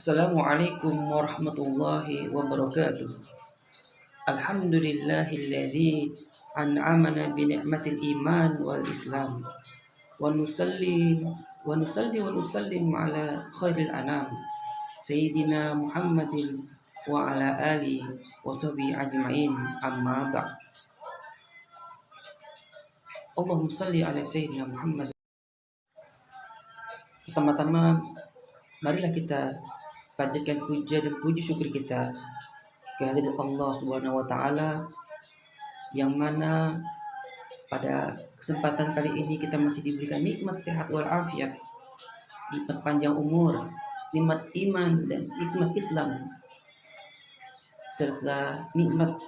Assalamualaikum warahmatullahi wabarakatuh. Alhamdulillahilladzi an'amana bi ni'matil iman wal islam. Wa nusallim ala khairil anam Sayyidina Muhammadin wa ala ali wa sahbihi ajma'in, amma ba'd. Allahumma salli ala Sayyidina Muhammad. Pertama-tama marilah kita panjatkan puja dan puji syukur kita kehadirat Allah Subhanahu wa taala, yang mana pada kesempatan kali ini kita masih diberikan nikmat sehat wal afiat, nikmat panjang umur, nikmat iman dan nikmat Islam, serta nikmat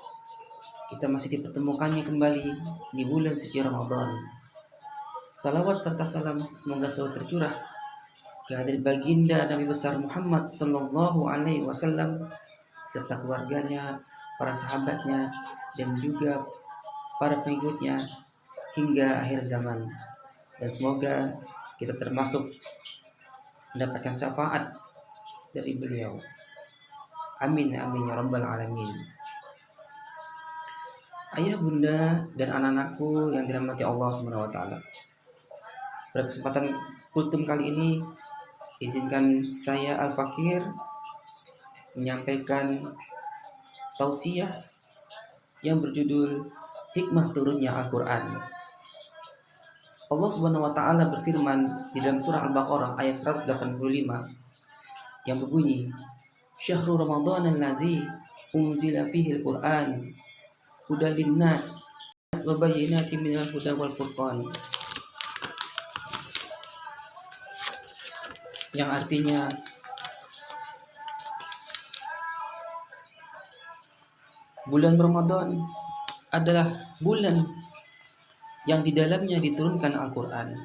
kita masih dipertemukannya kembali di bulan suci Ramadan. Salawat serta salam semoga selalu tercurah kehadirat baginda Nabi besar Muhammad sallallahu alaihi wasallam serta keluarganya, para sahabatnya, dan juga para pengikutnya hingga akhir zaman. Dan semoga kita termasuk mendapatkan syafaat dari beliau. Amin amin ya rabbal alamin. Ayah, bunda, dan anak-anakku yang dirahmati Allah Subhanahu wa taala. Pada kesempatan kultum kali ini, izinkan saya Al-Fakir menyampaikan tausiah yang berjudul Hikmah Turunnya Al-Quran. Allah Subhanahu wa taala berfirman di dalam surah Al-Baqarah ayat 185 yang berbunyi, Syahrul Ramadan alladzi unzila fihi al-Qur'an hudal linnas wa bayyinatin minal huda wal furqan. Yang artinya bulan Ramadan adalah bulan yang di dalamnya diturunkan Al-Quran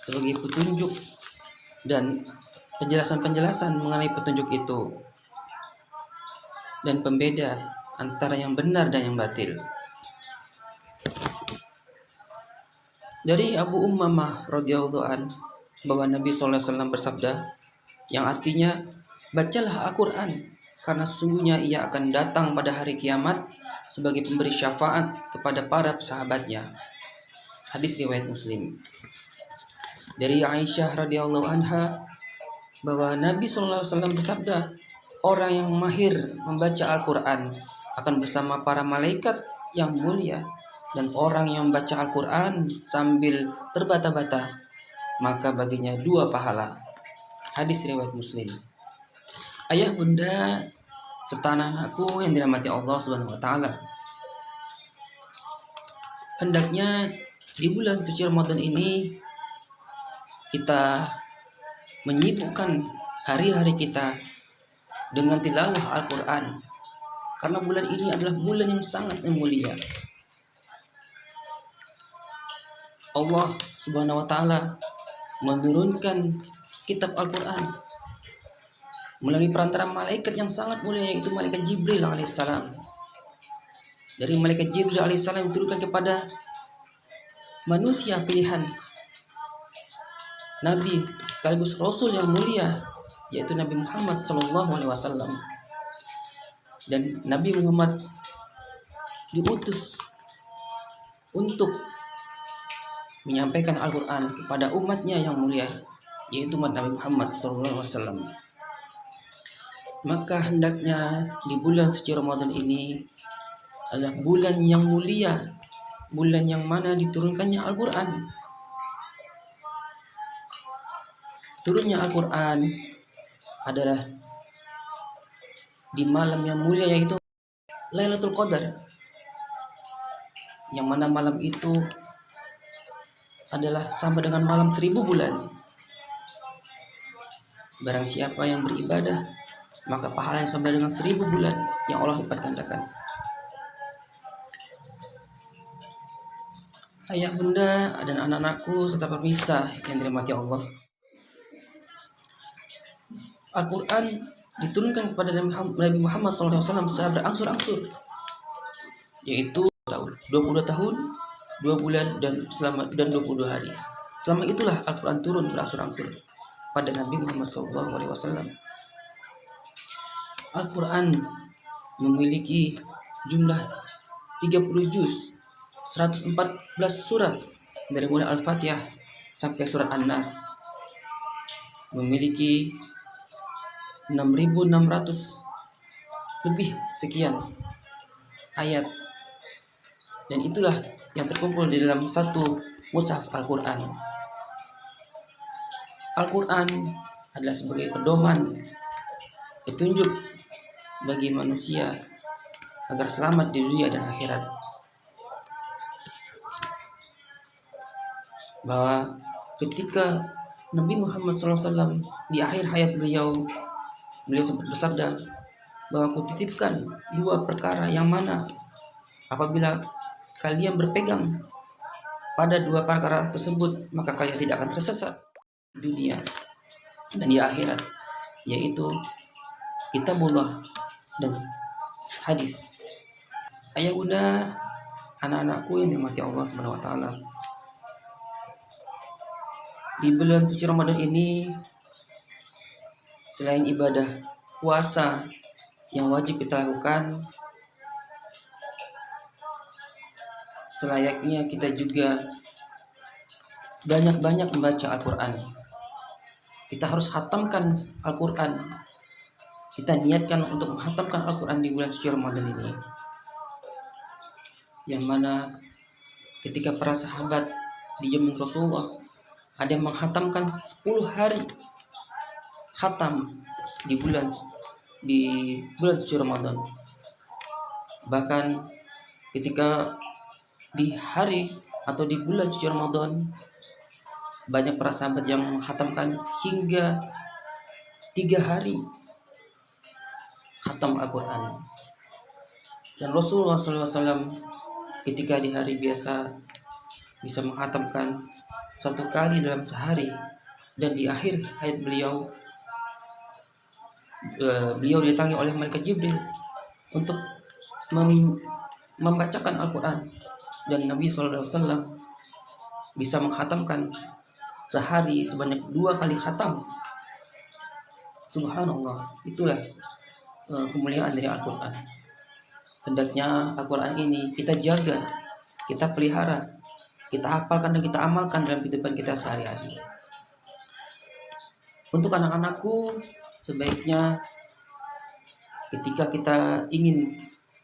sebagai petunjuk dan penjelasan-penjelasan mengenai petunjuk itu, dan pembeda antara yang benar dan yang batil. Dari Abu Ummamah radhiyallahu an bahwa Nabi SAW bersabda, yang artinya, bacalah Al-Quran karena sesungguhnya ia akan datang pada hari kiamat sebagai pemberi syafaat kepada para sahabatnya. Hadis riwayat Muslim. Dari Aisyah radhiyallahu anha bahwa Nabi SAW bersabda, orang yang mahir membaca Al-Quran akan bersama para malaikat yang mulia, dan orang yang membaca Al-Quran sambil terbata-bata maka baginya 2 pahala. Hadis riwayat Muslim. Ayah, bunda, serta anak-anakku yang dirahmati Allah Subhanahu wa taala. Hendaknya di bulan suci Ramadan ini kita menyibukkan hari-hari kita dengan tilawah Al-Quran, karena bulan ini adalah bulan yang sangat mulia. Allah Subhanahu wa taala menurunkan kitab Al-Quran melalui perantara malaikat yang sangat mulia, yaitu malaikat Jibril alaihissalam. Dari malaikat Jibril alaihissalam diturunkan kepada manusia pilihan, Nabi sekaligus Rasul yang mulia, yaitu Nabi Muhammad SAW. Dan Nabi Muhammad diutus untuk menyampaikan Al-Quran kepada umatnya yang mulia, yaitu umat Nabi Muhammad SAW. Maka hendaknya di bulan suci Ramadan ini adalah bulan yang mulia, bulan yang mana diturunkannya Al-Quran. Turunnya Al-Quran adalah di malam yang mulia, yaitu Lailatul Qadar, yang mana malam itu adalah sama dengan malam 1000 bulan. Barang siapa yang beribadah, maka pahala yang sama dengan 1000 bulan yang Allah lipat gandakan. Ayah, bunda, dan anak-anakku serta pemirsa yang dirahmati Allah, Al-Quran diturunkan kepada Nabi Muhammad SAW secara berangsur-angsur, yaitu 22 tahun, 2 bulan, dan 22 hari. Selama itulah Al-Quran turun berangsur-angsur. pada Nabi Muhammad SAW. Al-Quran memiliki jumlah 30 juz, 114 surat dari mulai Al-Fatihah sampai surat An-Nas. Memiliki 6.600 lebih sekian ayat, dan itulah yang terkumpul di dalam satu mushaf Al-Quran. Al-Quran adalah sebagai pedoman, petunjuk bagi manusia agar selamat di dunia dan akhirat. Bahwa ketika Nabi Muhammad SAW di akhir hayat beliau sempat bersabda bahwa kutitipkan 2 perkara yang mana apabila kalian berpegang pada 2 perkara tersebut maka kalian tidak akan tersesat di dunia dan di akhirat, yaitu kitabullah dan hadis. Ayah bunda, anak-anakku yang dirahmati Allah Subhanahu wa taala. Di bulan suci Ramadan ini, selain ibadah puasa yang wajib kita lakukan, selayaknya kita juga banyak-banyak membaca Al-Quran. Kita harus khatamkan Al-Quran. Kita niatkan untuk menghatamkan Al-Quran di bulan suci Ramadan ini. Yang mana ketika para sahabat di zaman Rasulullah ada yang menghatamkan 10 hari khatam di bulan suci Ramadan. Bahkan ketika di hari atau di bulan suci Ramadan banyak para sahabat yang menghatamkan hingga 3 hari khatam Al-Quran. Dan Rasulullah SAW ketika di hari biasa bisa menghatamkan 1 kali dalam sehari, dan di akhir hayat beliau didatangi oleh malaikat Jibril untuk membacakan Al-Quran, dan Nabi SAW bisa menghatamkan sehari sebanyak 2 kali khatam. Subhanallah, itulah kemuliaan dari Al-Quran. Hendaknya Al-Quran ini kita jaga, kita pelihara, kita hafalkan dan kita amalkan dalam kehidupan kita sehari-hari. Untuk anak-anakku, sebaiknya ketika kita ingin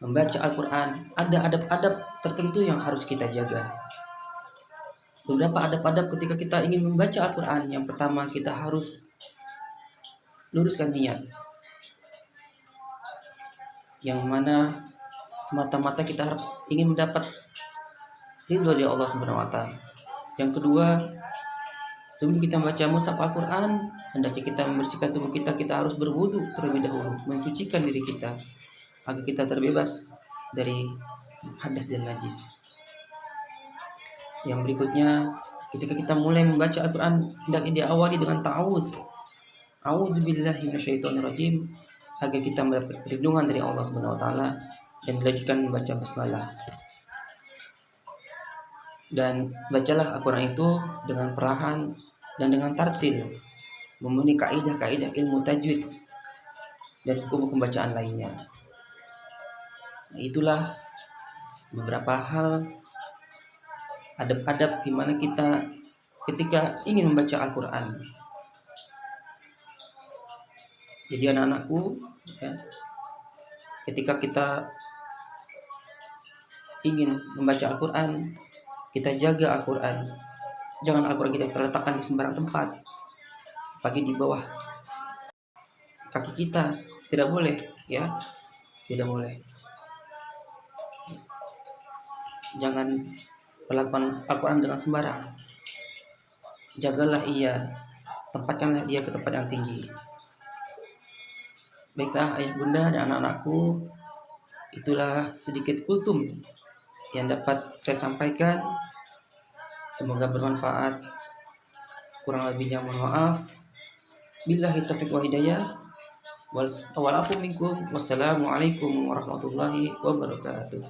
membaca Al-Quran, ada adab-adab tertentu yang harus kita jaga. Beberapa adab-adab ketika kita ingin membaca Al-Quran. Yang pertama, kita harus luruskan niat, yang mana semata-mata kita ingin mendapat ridho dari Allah Subhanahu wa taala. Yang kedua, sebelum kita membaca mushaf Al-Quran, hendaknya kita membersihkan tubuh kita. Kita harus berwudu terlebih dahulu, mensucikan diri kita agar kita terbebas dari hadas dan najis. Yang berikutnya, ketika kita mulai membaca Al-Quran, hendaknya diawali dengan ta'awuz. A'udzubillahi minasyaitonirrajim, agar kita mendapat perlindungan dari Allah Subhanahu wa taala, dan dilanjutkan membaca basmalah. Dan bacalah Al-Quran itu dengan perlahan dan dengan tartil, memenuhi kaidah-kaidah ilmu tajwid dan hukum pembacaan lainnya. Nah, itulah beberapa hal adab-adab di mana kita ketika ingin membaca Al-Quran. Jadi anak-anakku, ya, ketika kita ingin membaca Al-Quran, kita jaga Al-Quran. Jangan Al-Quran kita terletakkan di sembarang tempat, apalagi di bawah kaki kita. Tidak boleh, ya, tidak boleh. Jangan perlakukan Al-Quran dengan sembarang. Jagalah ia, tempatkanlah ia ke tempat yang tinggi. Baiklah ayah bunda dan anak-anakku, itulah sedikit kultum yang dapat saya sampaikan. Semoga bermanfaat. Kurang lebihnya mohon maaf. Billahi taufiq wa hidayah. Wal afu minkum. Wassalamualaikum warahmatullahi wabarakatuh.